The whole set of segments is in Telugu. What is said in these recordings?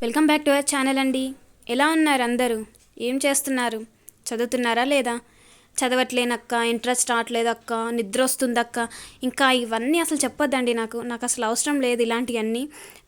Welcome back to our channel అండి. ఎలా ఉన్నారు అందరూ? ఏం చేస్తున్నారు? చదువుతున్నారా లేదా? చదవట్లేనక్క, ఇంట్రెస్ట్ రావట్లేదక్క, నిద్ర వస్తుందక్క, ఇంకా ఇవన్నీ అసలు చెప్పొద్దండి. నాకు అసలు అవసరం లేదు ఇలాంటివన్నీ.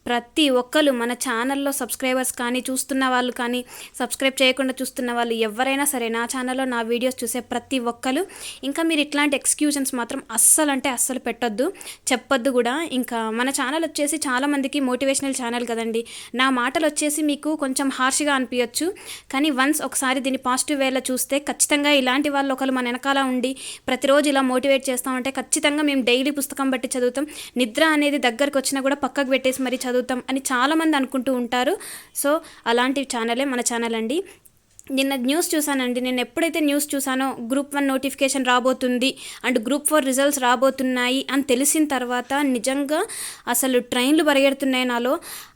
ప్రతి ఒక్కరు మన ఛానల్లో సబ్స్క్రైబర్స్ కానీ, చూస్తున్న వాళ్ళు కానీ, సబ్స్క్రైబ్ చేయకుండా చూస్తున్న వాళ్ళు ఎవరైనా సరే నా ఛానల్లో నా వీడియోస్ చూసే ప్రతి ఒక్కరు ఇంకా మీరు ఇట్లాంటి ఎక్స్క్యూజన్స్ మాత్రం అస్సలు పెట్టొద్దు, చెప్పొద్దు కూడా. ఇంకా మన ఛానల్ వచ్చేసి చాలామందికి మోటివేషనల్ ఛానల్ కదండి. నా మాటలు వచ్చేసి మీకు కొంచెం హార్ష్గా అనిపించచ్చు, కానీ వన్స్ ఒకసారి దీన్ని పాజిటివ్ వేలో చూస్తే ఖచ్చితంగా ఇలాంటి వాళ్ళు ఒకరు మన వెనకాల ఉండి ప్రతిరోజు ఇలా మోటివేట్ చేస్తామంటే ఖచ్చితంగా మేము డైలీ పుస్తకం బట్టి చదువుతాం, నిద్ర అనేది దగ్గరకు వచ్చినా కూడా పక్కకు పెట్టేసి మరి చదువుతాం అని చాలామంది అనుకుంటూ ఉంటారు. సో అలాంటి ఛానలే మన ఛానల్ అండి. నిన్న న్యూస్ చూసానండి. నేను ఎప్పుడైతే న్యూస్ చూసానో గ్రూప్ 1 నోటిఫికేషన్ రాబోతుంది అండ్ గ్రూప్ 4 రిజల్ట్స్ రాబోతున్నాయి అని తెలిసిన తర్వాత నిజంగా అసలు ట్రైన్లు పరిగెడుతున్నాయి నాలో.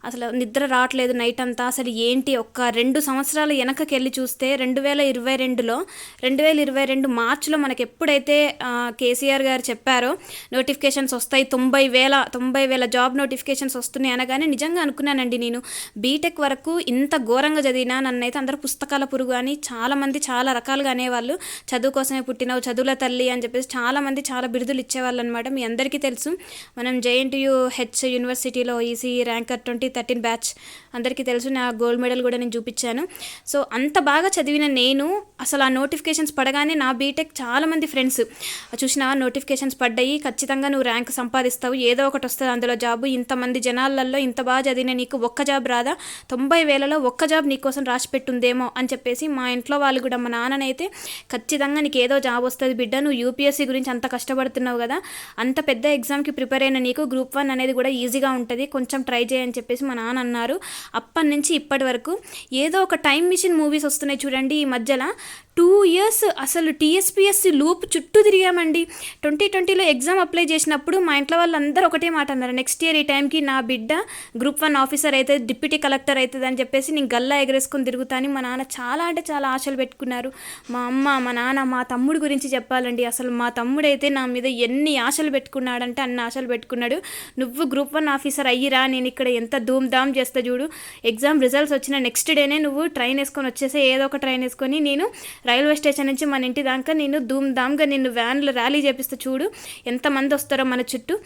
అసలు నిద్ర రావట్లేదు నైట్ అంతా. అసలు ఏంటి, ఒక్క 2 సంవత్సరాల వెనకకి వెళ్ళి చూస్తే 2022 మార్చిలో మనకి ఎప్పుడైతే కేసీఆర్ గారు చెప్పారో నోటిఫికేషన్స్ వస్తాయి, 90,000 జాబ్ నోటిఫికేషన్స్ వస్తున్నాయి అనగానే నిజంగా అనుకున్నానండి. నేను బీటెక్ వరకు ఇంత ఘోరంగా చదివినా నన్నైతే అందరూ పుస్తకాల పురుగు అని చాలామంది చాలా రకాలుగా అనేవాళ్ళు. చదువు కోసమే పుట్టినావు, చదువుల తల్లి అని చెప్పేసి చాలామంది చాలా బిరుదులు ఇచ్చేవాళ్ళు అనమాట. మీ అందరికీ తెలుసు, మనం JNTU యూనివర్సిటీలో ఈసీ ర్యాంకర్ 2013 బ్యాచ్ అందరికీ తెలుసు. నా గోల్డ్ మెడల్ కూడా నేను చూపించాను. సో అంత బాగా చదివిన నేను అసలు ఆ నోటిఫికేషన్స్ పడగానే నా బీటెక్ చాలామంది ఫ్రెండ్స్ చూసినా నోటిఫికేషన్స్ పడ్డాయి, ఖచ్చితంగా నువ్వు ర్యాంక్ సంపాదిస్తావు, ఏదో ఒకటి వస్తుంది అందులో జాబు, ఇంతమంది జనాలలో ఇంత బాగా చదివిన నీకు ఒక్క జాబ్ రాదా, 90,000లో ఒక్క జాబ్ నీకోసం రాసి పెట్టుందేమో అని చెప్పేసి మా ఇంట్లో వాళ్ళు కూడా, మా నాన్ననైతే ఖచ్చితంగా నీకు ఏదో జాబ్ వస్తుంది బిడ్డ, నువ్వు యూపీఎస్సీ గురించి అంత కష్టపడుతున్నావు కదా, అంత పెద్ద ఎగ్జామ్కి ప్రిపేర్ అయిన నీకు గ్రూప్ 1 అనేది కూడా ఈజీగా ఉంటుంది, కొంచెం ట్రై చేయని చెప్పేసి మా నాన్న అన్నారు. అప్పటి నుంచి ఇప్పటి వరకు ఏదో ఒక టైం మిషన్ మూవీస్ వస్తున్నాయి చూడండి. ఈ మధ్యలో 2 years అసలు టీఎస్పీఎస్సీ లూప్ చుట్టూ తిరిగామండి. 2020లో ఎగ్జామ్ అప్లై చేసినప్పుడు మా ఇంట్లో వాళ్ళు అందరూ ఒకటే మాట అన్నారు, నెక్స్ట్ ఇయర్ ఈ టైంకి నా బిడ్డ గ్రూప్ 1 ఆఫీసర్ అయితే, డిప్యూటీ కలెక్టర్ అవుతుంది అని చెప్పేసి నేను గల్లా ఎగరేసుకొని తిరుగుతాను. మా నాన్న చాలా అంటే చాలా ఆశలు పెట్టుకున్నారు. మా అమ్మ, మా నాన్న, మా తమ్ముడు గురించి చెప్పాలండి. అసలు మా తమ్ముడైతే నా మీద ఎన్ని ఆశలు పెట్టుకున్నాడంటే అన్ని ఆశలు పెట్టుకున్నాడు. నువ్వు గ్రూప్ 1 ఆఫీసర్ అయ్యిరా, నేను ఇక్కడ ఎంత ధూమ్ ధామ్ చేస్తా చూడు, ఎగ్జామ్ రిజల్ట్స్ వచ్చిన నెక్స్ట్ డేనే నువ్వు ట్రైన్ వేసుకొని వచ్చేసి, ఏదో ఒక ట్రైన్ వేసుకొని నేను రైల్వే స్టేషన్ నుంచి మన ఇంటి దాకా నేను ధూమ్ ధామ్గా నిన్ను వ్యాన్లో ర్యాలీ చేపిస్తా చూడు, ఎంతమంది వస్తారో మన చుట్టూ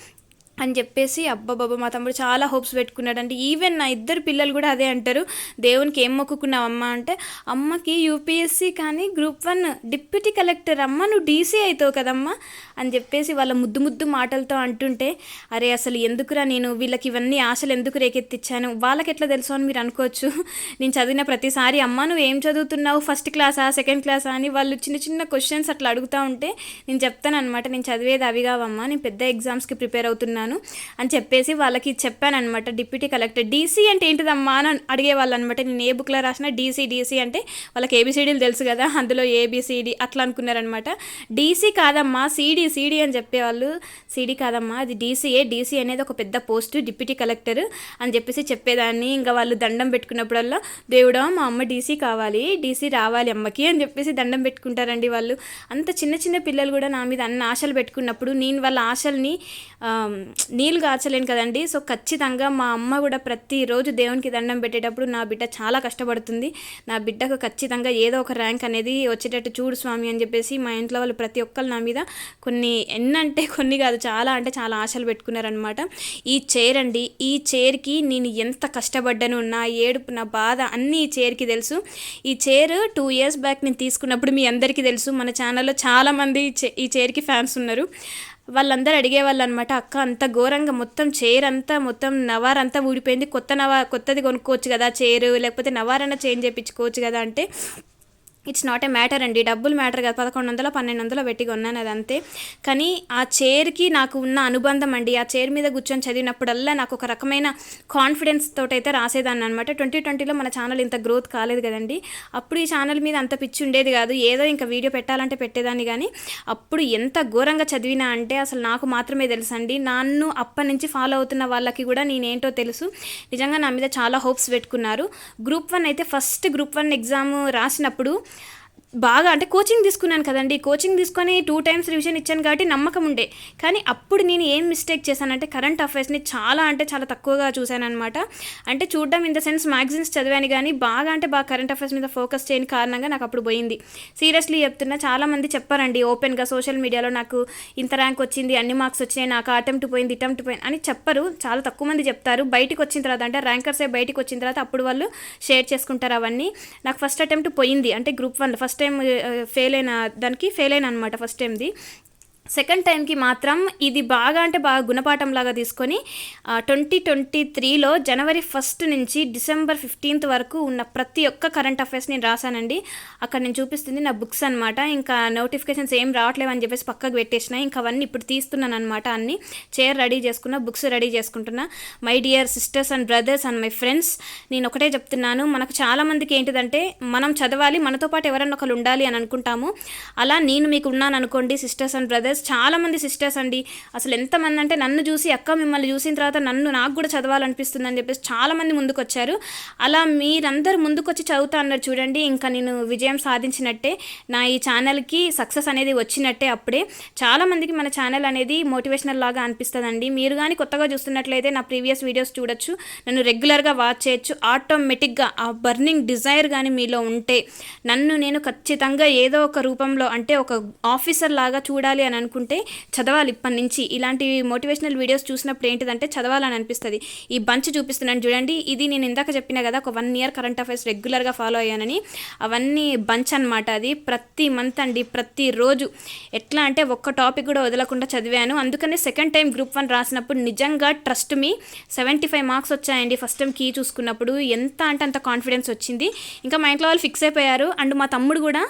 అని చెప్పేసి అబ్బాబాబా మా తమ్ముడు చాలా హోప్స్ పెట్టుకున్నాడంటే. ఈవెన్ నా ఇద్దరు పిల్లలు కూడా అదే అంటారు, దేవునికి ఏం మొక్కుకున్నావు అమ్మ అంటే, అమ్మకి యూపీఎస్సీ కానీ గ్రూప్ 1 డిప్యూటీ కలెక్టర్, అమ్మ నువ్వు డీసీ అవుతావు కదమ్మా అని చెప్పేసి వాళ్ళ ముద్దు మాటలతో అంటుంటే, అరే అసలు ఎందుకురా నేను వీళ్ళకి ఇవన్నీ ఆశలు ఎందుకు రేకెత్తిచ్చాను, వాళ్ళకి ఎట్లా తెలుసు అని మీరు అనుకోవచ్చు. నేను చదివిన ప్రతిసారి అమ్మ నువ్వు ఏం చదువుతున్నావు, ఫస్ట్ క్లాసా సెకండ్ క్లాసా అని వాళ్ళు చిన్న క్వశ్చన్స్ అట్లా అడుగుతూ ఉంటే నేను చెప్తాను అనమాట, నేను చదివేది అవి కావమ్మా, నేను పెద్ద ఎగ్జామ్స్కి ప్రిపేర్ అవుతున్నాను అని చెప్పేసి వాళ్ళకి చెప్పానమాట. డిప్యూటీ కలెక్టర్ డీసీ అంటే ఏంటిదమ్మా అని అడిగేవాళ్ళు అనమాట. నేను ఏ బుక్లో రాసిన డీసీ అంటే వాళ్ళకి ఏబిసిడీలు తెలుసు కదా, అందులో ఏబిసిడి అట్లా అనుకున్నారనమాట. డీసీ కాదమ్మా సిడి అని చెప్పేవాళ్ళు. సిడి కాదమ్మా అది డీసీ అనేది ఒక పెద్ద పోస్ట్, డిప్యూటీ కలెక్టర్ అని చెప్పేసి చెప్పేదాన్ని. ఇంకా వాళ్ళు దండం పెట్టుకున్నప్పుడల్లా, దేవుడా మా అమ్మ డీసీ కావాలి, డీసీ రావాలి అమ్మకి అని చెప్పేసి దండం పెట్టుకుంటారండి వాళ్ళు. అంత చిన్న పిల్లలు కూడా నా మీద అన్ని ఆశలు పెట్టుకున్నప్పుడు నేను వాళ్ళ ఆశల్ని నీళ్ళు కాచలేను కదండి. సో ఖచ్చితంగా మా అమ్మ కూడా ప్రతిరోజు దేవునికి దండం పెట్టేటప్పుడు, నా బిడ్డ చాలా కష్టపడుతుంది, నా బిడ్డకు ఖచ్చితంగా ఏదో ఒక ర్యాంక్ అనేది వచ్చేటట్టు చూడు స్వామి అని చెప్పేసి మా ఇంట్లో వాళ్ళు ప్రతి ఒక్కరు నా మీద కొన్ని కాదు చాలా అంటే చాలా ఆశలు పెట్టుకున్నారనమాట. ఈ చైర్ అండి, ఈ చైర్కి నేను ఎంత కష్టపడ్డాను, నా ఏడుపు నా బాధ అన్నీ ఈ చైర్కి తెలుసు. ఈ చైర్ 2 years బ్యాక్ నేను తీసుకున్నప్పుడు మీ అందరికీ తెలుసు, మన ఛానల్లో చాలామంది ఈ చైర్కి ఫ్యాన్స్ ఉన్నారు. వాళ్ళందరూ అడిగేవాళ్ళు అనమాట, అక్క అంత ఘోరంగా మొత్తం చైర్ అంతా మొత్తం నవారంతా ఊడిపోయింది, కొత్తది కొనుక్కోవచ్చు కదా చైర్, లేకపోతే నవారన్నా చేంజ్ చేయించుకోవచ్చు కదా అంటే, ఇట్స్ నాట్ ఏ మ్యాటర్ అండి, డబ్బులు మ్యాటర్ కాదు, 1100-1200 పెట్టి కొన్నాను అది అంతే. కానీ ఆ చైర్కి నాకు ఉన్న అనుబంధం అండి, ఆ చైర్ మీద కూర్చొని చదివినప్పుడల్లా నాకు ఒక రకమైన కాన్ఫిడెన్స్ తోటైతే రాసేదాన్ని అనమాట. 2020లో మన ఛానల్ ఇంత గ్రోత్ కాలేదు కదండి, అప్పుడు ఈ ఛానల్ మీద అంత పిచ్చి ఉండేది కాదు, ఏదో ఇంకా వీడియో పెట్టాలంటే పెట్టేదాన్ని. కానీ అప్పుడు ఎంత ఘోరంగా చదివినా అంటే అసలు నాకు మాత్రమే తెలుసు అండి, నన్ను అప్పటి నుంచి ఫాలో అవుతున్న వాళ్ళకి కూడా నేనేంటో తెలుసు. నిజంగా నా మీద చాలా హోప్స్ పెట్టుకున్నారు. గ్రూప్ 1 అయితే ఫస్ట్ గ్రూప్ 1 ఎగ్జామ్ రాసినప్పుడు బాగా అంటే కోచింగ్ తీసుకున్నాను కదండి, కోచింగ్ తీసుకొని 2 టైమ్స్ రివిజన్ ఇచ్చాను కాబట్టి నమ్మకం ఉండే. కానీ అప్పుడు నేను ఏం మిస్టేక్ చేశానంటే కరెంట్ అఫైర్స్ని చాలా అంటే చాలా తక్కువగా చూశానమాట. అంటే చూడడం ఇన్ ద సెన్స్ మ్యాగజైన్స్ చదివాను కానీ బాగా అంటే బాగా కరెంట్ అఫైర్స్ మీద ఫోకస్ చేయని కారణంగా నాకు అప్పుడు పోయింది. సీరియస్లీ చెప్తున్నా, చాలామంది చెప్పారండి ఓపెన్గా సోషల్ మీడియాలో నాకు ఇంత ర్యాంక్ వచ్చింది, అన్ని మార్క్స్ వచ్చినాయి, నాకు అటెంప్ట్ పోయింది ఇటెంప్ట్ పోయింది అని చెప్పరు. చాలా తక్కువ మంది చెప్తారు. బయటికి వచ్చిన తర్వాత అంటే ర్యాంకర్సే బయటికి వచ్చిన తర్వాత అప్పుడు వాళ్ళు షేర్ చేసుకుంటారు అవన్నీ. నాకు ఫస్ట్ అటెంప్ట్ పోయింది, అంటే గ్రూప్ 1 ఫస్ట్ టైం ఫెయిల్ అయిన అనమాట ఫస్ట్ టైంది. సెకండ్ టైంకి మాత్రం ఇది బాగా అంటే బాగా గుణపాఠం లాగా తీసుకొని 2023లో జనవరి 1 నుంచి డిసెంబర్ 15 వరకు ఉన్న ప్రతి ఒక్క కరెంట్ అఫైర్స్ నేను రాశానండి. అక్కడ నేను చూపిస్తుంది నా బుక్స్ అనమాట. ఇంకా నోటిఫికేషన్స్ ఏం రావట్లేవు అని చెప్పేసి పక్కకు పెట్టేసిన. ఇంకా అవన్నీ ఇప్పుడు తీస్తున్నాను అనమాట. అన్ని చైర్ రెడీ చేసుకున్నా, బుక్స్ రెడీ చేసుకుంటున్నా. My dear sisters and brothers and my friends, నేను ఒకటే చెప్తున్నాను, మనకు చాలామందికి ఏంటిదంటే మనం చదవాలి, మనతో పాటు ఎవరన్నా ఒకరు ఉండాలి అని అనుకుంటాము. అలా నేను మీకు ఉన్నాను అనుకోండి సిస్టర్స్ అండ్ బ్రదర్స్. చాలామంది సిస్టర్స్ అండి, అసలు ఎంతమంది అంటే నన్ను చూసి అక్క మిమ్మల్ని చూసిన తర్వాత నాకు కూడా చదవాలనిపిస్తుంది అని చెప్పేసి చాలామంది ముందుకు వచ్చారు. అలా మీరందరూ ముందుకొచ్చి చదువుతా అన్నారు చూడండి, ఇంకా నేను విజయం సాధించినట్టే, నా ఈ ఛానల్కి సక్సెస్ అనేది వచ్చినట్టే. అప్పుడే చాలామందికి మన ఛానల్ అనేది మోటివేషనల్ లాగా అనిపిస్తుందండి. మీరు కానీ కొత్తగా చూస్తున్నట్లయితే నా ప్రీవియస్ వీడియోస్ చూడొచ్చు, నన్ను రెగ్యులర్గా వాచ్ చేయొచ్చు. ఆటోమేటిక్గా ఆ బర్నింగ్ డిజైర్ కానీ మీలో ఉంటే నన్ను నేను ఖచ్చితంగా ఏదో ఒక రూపంలో అంటే ఒక ఆఫీసర్ లాగా చూడాలి అని అనుకుంటే చదవాలి. ఇప్పటి నుంచి ఇలాంటి మోటివేషనల్ వీడియోస్ చూసినప్పుడు ఏంటిదంటే చదవాలని అనిపిస్తుంది. ఈ బంచ్ చూపిస్తున్నాను చూడండి, ఇది నేను ఇందాక చెప్పిన కదా ఒక 1 year కరెంట్ అఫైర్స్ రెగ్యులర్గా ఫాలో అయ్యానని, అవన్నీ బంచ్ అనమాట. అది ప్రతి మంత్ అండి, ప్రతిరోజు ఎట్లా అంటే ఒక్క టాపిక్ కూడా వదలకుండా చదివాను. అందుకనే సెకండ్ టైం గ్రూప్ 1 రాసినప్పుడు నిజంగా ట్రస్ట్ మీ 75 మార్క్స్ వచ్చాయండి. ఫస్ట్ టైం కీ చూసుకున్నప్పుడు ఎంత అంటే అంత కాన్ఫిడెన్స్ వచ్చింది. ఇంకా మా ఇంట్లో వాళ్ళు ఫిక్స్ అయిపోయారు. అండ్ మా తమ్ముడు కూడా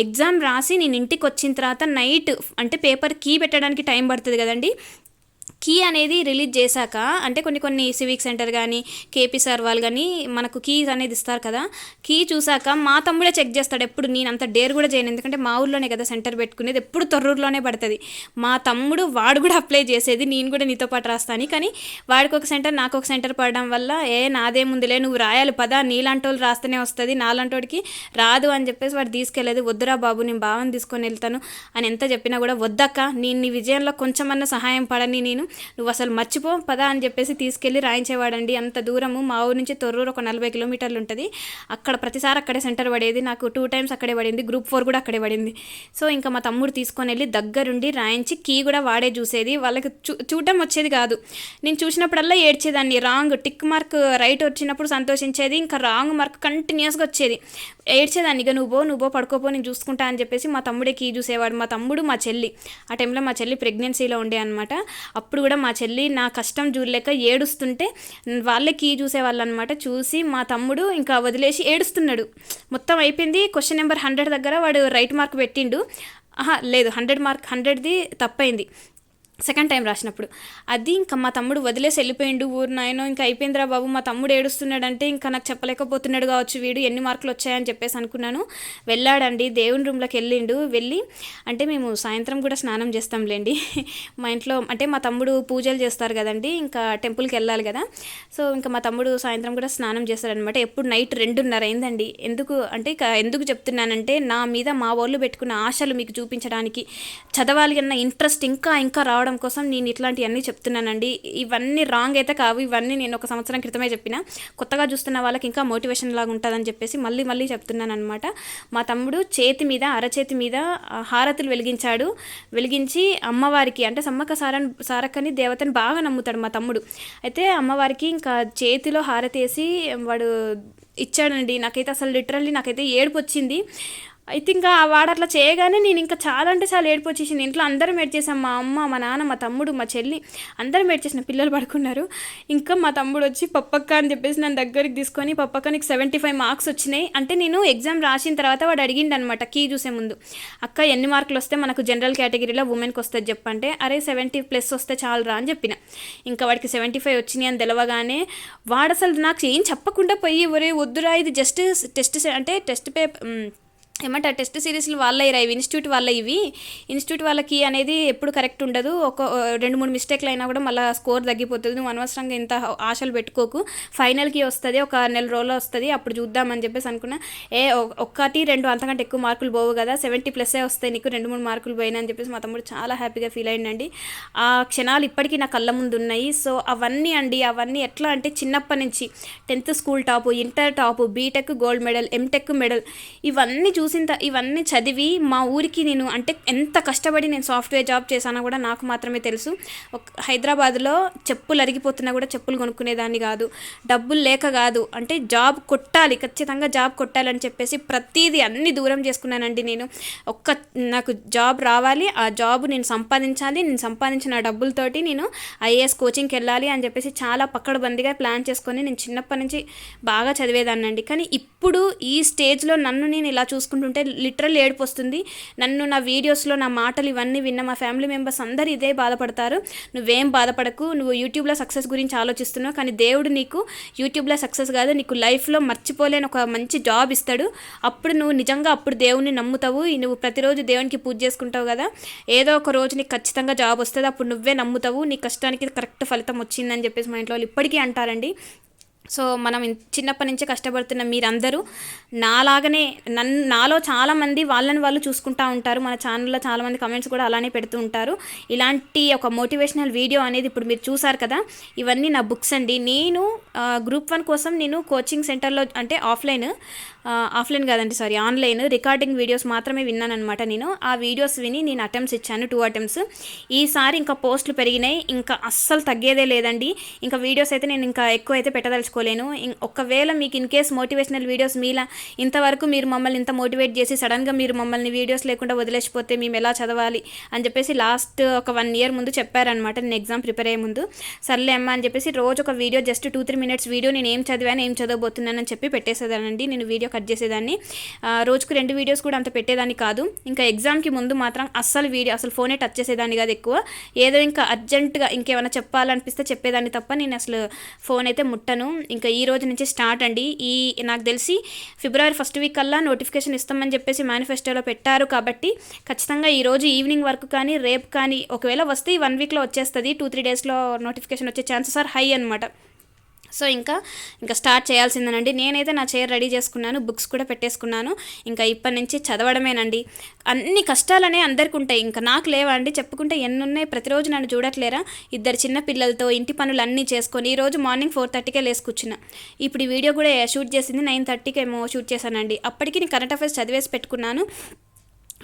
ఎగ్జామ్ రాసి నేను ఇంటికి వచ్చిన తర్వాత నైట్ అంటే పేపర్ కీ పెట్టడానికి టైం పడుతుంది కదండి, కీ అనేది రిలీజ్ చేశాక అంటే కొన్ని సివిక్ సెంటర్ కానీ కేపీ సార్ వాళ్ళు కానీ మనకు కీస్ అనేది ఇస్తారు కదా, కీ చూసాక మా తమ్ముడే చెక్ చేస్తాడు. ఎప్పుడు నేను అంత డేర్ కూడా చేయను, ఎందుకంటే మా ఊర్లోనే కదా సెంటర్ పెట్టుకునేది, ఎప్పుడు తొర్రూరులోనే పడుతుంది. మా తమ్ముడు వాడు కూడా అప్లై చేసేది, నేను కూడా నీతో పాటు రాస్తాను. కానీ వాడికి ఒక సెంటర్ నాకు ఒక సెంటర్ పడడం వల్ల నాదే ముందులే నువ్వు రాయాలి పదా, నీలాంటి వాళ్ళు రాస్తేనే వస్తుంది, నాలాంటోడికి రాదు అని చెప్పేసి వాడు తీసుకెళ్ళేది. వద్దురా బాబు నేను భావన తీసుకొని వెళ్తాను అని ఎంత చెప్పినా కూడా వద్దక్క, నేను నీ విజయంలో కొంచెమన్నా సహాయం పడని, నువ్వు అసలు మర్చిపో పదా అని చెప్పేసి తీసుకెళ్ళి రాయించేవాడండి. అంత దూరము మా ఊరు నుంచి తొర్రూరు ఒక 40 కిలోమీటర్లు ఉంటుంది. అక్కడ ప్రతిసారి అక్కడే సెంటర్ పడేది, నాకు 2 times అక్కడే పడింది, గ్రూప్ 4 కూడా అక్కడే పడింది. సో ఇంకా మా తమ్ముడు తీసుకొని వెళ్ళి దగ్గరుండి రాయించి కీ కూడా వాడే చూసేది. వాళ్ళకి చూడడం వచ్చేది కాదు, నేను చూసినప్పుడల్లా ఏడ్చేదాన్ని. రాంగ్ టిక్ మార్క్ రైట్ వచ్చినప్పుడు సంతోషించేది, ఇంకా రాంగ్ మార్క్ కంటిన్యూస్గా వచ్చేది, ఏడ్చేదాన్ని. ఇక నువ్వు పడుకోపో నేను చూసుకుంటా అని చెప్పేసి మా తమ్ముడే కీ చూసేవాడు. మా తమ్ముడు మా చెల్లి, ఆ టైంలో మా చెల్లి ప్రెగ్నెన్సీలో ఉండే అనమాట. అప్పుడు కూడా మా చెల్లి నా కష్టం చూడలేక ఏడుస్తుంటే వాళ్ళే కీ చూసేవాళ్ళు అనమాట. చూసి మా తమ్ముడు ఇంకా వదిలేసి ఏడుస్తున్నాడు. మొత్తం అయిపోయింది, క్వశ్చన్ నెంబర్ 100 దగ్గర వాడు రైట్ మార్క్ పెట్టిండు. లేదు 100ది తప్పైంది సెకండ్ టైం రాసినప్పుడు. అది ఇంకా మా తమ్ముడు వదిలేసి వెళ్ళిపోయిండు. ఊరు నాయనో ఇంకా అయిపోయిందిరా బాబు, మా తమ్ముడు ఏడుస్తున్నాడంటే ఇంకా నాకు చెప్పలేకపోతున్నాడు కావచ్చు వీడు, ఎన్ని మార్కులు వచ్చాయని చెప్పేసి అనుకున్నాను. వెళ్ళాడండి, దేవుని రూమ్లోకి వెళ్ళి అంటే మేము సాయంత్రం కూడా స్నానం చేస్తాంలేండి మా ఇంట్లో. అంటే మా తమ్ముడు పూజలు చేస్తారు కదండి, ఇంకా టెంపుల్కి వెళ్ళాలి కదా. సో ఇంకా మా తమ్ముడు సాయంత్రం కూడా స్నానం చేస్తాడనమాట. ఎప్పుడు నైట్ 2:30 అయిందండి. ఎందుకు చెప్తున్నానంటే నా మీద మా వాళ్ళు పెట్టుకున్న ఆశలు మీకు చూపించడానికి, చదవాలి అన్న ఇంట్రెస్ట్ ఇంకా రావడం కోసం నేను ఇట్లాంటివన్నీ చెప్తున్నానండి. ఇవన్నీ రాంగ్ అయితే కావు, ఇవన్నీ నేను 1 సంవత్సరం క్రితమే చెప్పిన. కొత్తగా చూస్తున్న వాళ్ళకి ఇంకా మోటివేషన్ లాగా ఉంటుందని చెప్పేసి మళ్ళీ చెప్తున్నాను అనమాట. మా తమ్ముడు అరచేతి మీద హారతులు వెలిగించి అమ్మవారికి అంటే సమ్మక్క సారక్కని దేవతని బాగా నమ్ముతాడు మా తమ్ముడు. అయితే అమ్మవారికి ఇంకా చేతిలో హారతేసి వాడు ఇచ్చాడండి. నాకైతే అసలు లిటరల్లీ నాకైతే ఏడుపు వచ్చింది. అయితే ఇంకా వాడు అట్లా చేయగానే నేను ఇంకా చాలా అంటే చాలా ఏడుపు వచ్చేసింది. ఇంట్లో అందరం ఏడ్చేసాం, మా అమ్మ, మా నాన్న, మా తమ్ముడు, మా చెల్లి అందరం ఏడ్చేసిన. పిల్లలు పడుకున్నారు. ఇంకా మా తమ్ముడు వచ్చి పప్పక్క అని చెప్పేసి నన్ను దగ్గరికి తీసుకొని, పప్పక్క నీకు 75 మార్క్స్ వచ్చినాయి అంటే, నేను ఎగ్జామ్ రాసిన తర్వాత వాడు అడిగిండు అనమాట కీ చూసే ముందు, అక్క ఎన్ని మార్కులు వస్తే మనకు జనరల్ కేటగిరీలో ఉమెన్కి వస్తుంది చెప్పంటే, అరే 70+ వస్తే చాలు రా అని చెప్పిన. ఇంకా వాడికి 75 వచ్చినాయి అని తెలవగానే వాడు అసలు నాకు ఏం చెప్పకుండా పోయి, ఒరే వద్దురా ఇది జస్ట్ టెస్ట్ పేపర్ ఏమంటారు టెస్ట్ సిరీస్లు వాళ్ళ ఇవి ఇన్స్టిట్యూట్ వాళ్ళ ఇవి ఇన్స్టిట్యూట్ వాళ్ళకి అనేది ఎప్పుడు కరెక్ట్ ఉండదు. ఒక 2-3 మిస్టేక్లు అయినా కూడా మళ్ళీ స్కోర్ తగ్గిపోతుంది. నువ్వు అనవసరంగా ఇంత ఆశలు పెట్టుకోకు, ఫైనల్కి వస్తుంది, ఒక నెల రోజుల్లో వస్తుంది, అప్పుడు చూద్దామని చెప్పేసి అనుకున్నా. 1-2 అంతకంటే ఎక్కువ మార్కులు పోవు కదా, 70+ వస్తాయి నీకు, 2-3 మార్కులు పోయినా అని చెప్పేసి మా తమ్ముడు చాలా హ్యాపీగా ఫీల్ అయ్యిందండి. ఆ క్షణాలు ఇప్పటికీ నా కళ్ళ ముందు ఉన్నాయి. సో అవన్నీ ఎట్లా అంటే చిన్నప్పటి నుంచి 10th school top, inter top, B Tech gold medal, M Tech medal, ఇవన్నీ చదివి మా ఊరికి నేను అంటే ఎంత కష్టపడి నేను సాఫ్ట్వేర్ జాబ్ చేశానో కూడా నాకు మాత్రమే తెలుసు. హైదరాబాద్లో చెప్పులు అరిగిపోతున్నా కూడా చెప్పులు కొనుక్కునేదాన్ని కాదు, డబ్బులు లేక కాదు, అంటే జాబ్ కొట్టాలి, ఖచ్చితంగా జాబ్ కొట్టాలని చెప్పేసి ప్రతిదీ అన్ని దూరం చేసుకున్నానండి. నేను నాకు జాబ్ రావాలి, ఆ జాబ్ నేను సంపాదించాలి, నేను సంపాదించిన డబ్బులతోటి నేను ఐఏఎస్ కోచింగ్కి వెళ్ళాలి అని చెప్పేసి చాలా పక్కడబందిగా ప్లాన్ చేసుకొని నేను చిన్నప్పటి నుంచి బాగా చదివేదాన్నండి. కానీ ఇప్పుడు ఈ స్టేజ్లో నన్ను నేను ఇలా చూసుకుంటుంటే లిటరల్ ఏడుపు వస్తుంది. నన్ను నా వీడియోస్లో నా మాటలు ఇవన్నీ విన్న మా ఫ్యామిలీ మెంబర్స్ అందరూ ఇదే బాధపడతారు. నువ్వేం బాధపడకు, నువ్వు యూట్యూబ్లో సక్సెస్ గురించి ఆలోచిస్తున్నావు, కానీ దేవుడు నీకు యూట్యూబ్లో సక్సెస్ కాదు, నీకు లైఫ్లో మర్చిపోలేని ఒక మంచి జాబ్ ఇస్తాడు. అప్పుడు నువ్వు నిజంగా అప్పుడు దేవుడిని నమ్ముతావు. నువ్వు ప్రతిరోజు దేవునికి పూజ చేసుకుంటావు కదా, ఏదో ఒక రోజు నీకు ఖచ్చితంగా జాబ్ వస్తుంది, అప్పుడు నువ్వే నమ్ముతావు, నీ కష్టానికి కరెక్ట్ ఫలితం వచ్చిందని చెప్పేసి మా ఇంట్లో వాళ్ళు ఇప్పటికీ అంటారండి. సో మనం చిన్నప్పటి నుంచే కష్టపడుతున్న మీరందరూ నాలాగనే నాలో చాలామంది వాళ్ళు చూసుకుంటూ ఉంటారు. మన ఛానల్లో చాలామంది కమెంట్స్ కూడా అలానే పెడుతూ ఉంటారు. ఇలాంటి ఒక మోటివేషనల్ వీడియో అనేది ఇప్పుడు మీరు చూసారు కదా, ఇవన్నీ నా బుక్స్ అండి. నేను గ్రూప్ 1 కోసం నేను కోచింగ్ సెంటర్లో అంటే ఆఫ్లైన్ కాదండి, సారీ, ఆన్లైన్ రికార్డింగ్ వీడియోస్ మాత్రమే విన్నాను అనమాట. నేను ఆ వీడియోస్ విని నేను అటెంప్ట్స్ ఇచ్చాను, 2 అటెంప్ట్స్. ఈసారి ఇంకా పోస్టులు పెరిగినాయి, ఇంకా అస్సలు తగ్గేదే లేదండి. ఇంకా వీడియోస్ అయితే నేను ఇంకా ఎక్కువ అయితే పెట్టదలుచుకోలేను. ఒకవేళ మీకు ఇన్ కేస్ మోటివేషనల్ వీడియోస్ మీలా ఇంతవరకు మీరు మమ్మల్ని ఇంత మోటివేట్ చేసి సడన్గా మీరు మమ్మల్ని వీడియోస్ లేకుండా వదిలేసిపోతే మేము ఎలా చదవాలి అని చెప్పేసి లాస్ట్ ఒక 1 year ముందు చెప్పారనమాట. నేను ఎగ్జామ్ ప్రిపేర్ అయ్యే ముందు సర్లే అమ్మ అని చెప్పేసి రోజు ఒక వీడియో, జస్ట్ 2-3 minutes వీడియో నేను ఏం చదివాను ఏం చదవబోతున్నానని చెప్పి పెట్టేసేదానండి. నేను వీడియో కట్ చేసేదాన్ని, రోజుకు 2 వీడియోస్ కూడా అంత పెట్టేదాన్ని కాదు. ఇంకా ఎగ్జామ్కి ముందు మాత్రం అసలు ఫోనే టచ్ చేసేదాన్ని కాదు ఎక్కువ. ఏదో ఇంకా అర్జెంటుగా ఇంకేమైనా చెప్పాలనిపిస్తే చెప్పేదాన్ని తప్ప నేను అసలు ఫోన్ అయితే ముట్టను. ఇంకా ఈ రోజు నుంచి స్టార్ట్ అండి. నాకు తెలిసి February 1st week కల్లా నోటిఫికేషన్ ఇస్తామని చెప్పేసి మేనిఫెస్టోలో పెట్టారు. కాబట్టి ఖచ్చితంగా ఈరోజు ఈవినింగ్ వరకు కానీ రేపు కానీ ఒకవేళ వస్తే 1 weekలో వచ్చేస్తుంది, 2-3 daysలో నోటిఫికేషన్ వచ్చే ఛాన్సెస్ ఆర్ హై అనమాట. సో ఇంకా స్టార్ట్ చేయాల్సిందేనండి. నేనైతే నా చైర్ రెడీ చేసుకున్నాను, బుక్స్ కూడా పెట్టేసుకున్నాను. ఇంకా ఇప్పటి నుంచి చదవడమేనండి. అన్ని కష్టాలనే అందరికీ ఉంటాయి, ఇంకా నాకు లేవా అండి, చెప్పుకుంటే ఎన్ని ఉన్నాయి. ప్రతిరోజు నన్ను చూడట్లేరా, 2 చిన్న పిల్లలతో ఇంటి పనులు అన్నీ చేసుకొని ఈరోజు మార్నింగ్ 4:30కే లేసి కూర్చున్నా. ఇప్పుడు ఈ వీడియో కూడా షూట్ చేసింది 9:30కి ఏమో షూట్ చేశానండి. అప్పటికి నేను కరెంట్ అఫైర్స్ చదివేసి పెట్టుకున్నాను.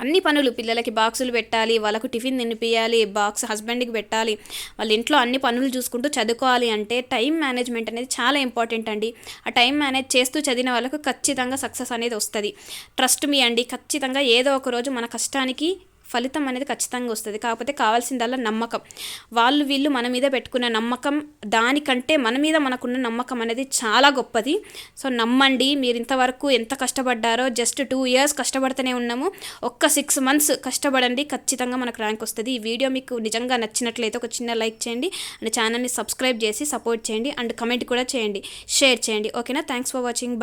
అన్ని పనులు, పిల్లలకి బాక్సులు పెట్టాలి, వాళ్ళకు టిఫిన్ తినిపియాలి, బాక్స్ హస్బెండ్కి పెట్టాలి, వాళ్ళ ఇంట్లో అన్ని పనులు చూసుకుంటూ చదువుకోవాలి అంటే టైం మేనేజ్మెంట్ అనేది చాలా ఇంపార్టెంట్ అండి. ఆ టైం మేనేజ్ చేస్తూ చదివిన వాళ్ళకు ఖచ్చితంగా సక్సెస్ అనేది వస్తుంది. ట్రస్ట్ మీ అండి, ఖచ్చితంగా ఏదో ఒక రోజు మన కష్టానికి ఫలితం అనేది ఖచ్చితంగా వస్తుంది. కాకపోతే కావాల్సిందల్లా నమ్మకం. వీళ్ళు మన మీద పెట్టుకున్న నమ్మకం, దానికంటే మన మీద మనకున్న నమ్మకం అనేది చాలా గొప్పది. సో నమ్మండి. మీరు ఇంతవరకు ఎంత కష్టపడ్డారో, జస్ట్ 2 years కష్టపడుతూనే ఉన్నాము. 6 months కష్టపడండి, ఖచ్చితంగా మనకు ర్యాంక్ వస్తుంది. ఈ వీడియో మీకు నిజంగా నచ్చినట్లయితే ఒక చిన్న లైక్ చేయండి అండ్ ఛానల్ని సబ్స్క్రైబ్ చేసి సపోర్ట్ చేయండి అండ్ కమెంట్ కూడా చేయండి, షేర్ చేయండి. ఓకేనా? Thanks for watching.